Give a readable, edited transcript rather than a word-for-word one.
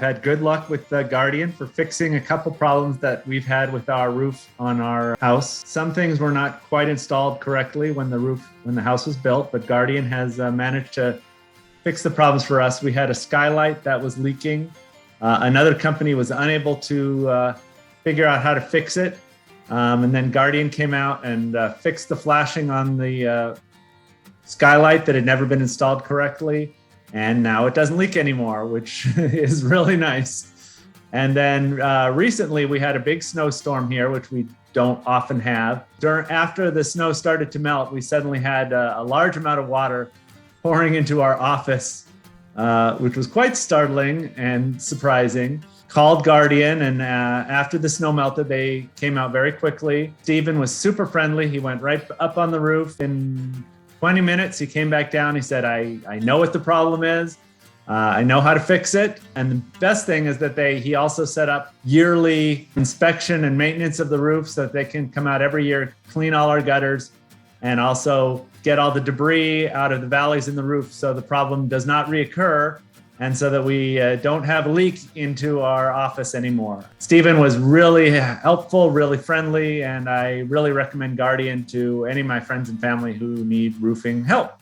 I've had good luck with the Guardian for fixing a couple problems that we've had with our roof on our house. Some things were not quite installed correctly when the house was built, but Guardian has managed to fix the problems for us. We had a skylight that was leaking. Another company was unable to figure out how to fix it. And then Guardian came out and fixed the flashing on the skylight that had never been installed correctly. And now it doesn't leak anymore, which is really nice. And then recently we had a big snowstorm here, which we don't often have. After the snow started to melt, we suddenly had a large amount of water pouring into our office, which was quite startling and surprising. Called Guardian, and after the snow melted, they came out very quickly. Steven was super friendly. He went right up on the roof. In 20 minutes, he came back down. He said, I know what the problem is. I know how to fix it. And the best thing is that he also set up yearly inspection and maintenance of the roof so that they can come out every year, clean all our gutters, and also get all the debris out of the valleys in the roof so the problem does not reoccur, and so that we don't have a leak into our office anymore. Steven was really helpful, really friendly, and I really recommend Guardian to any of my friends and family who need roofing help.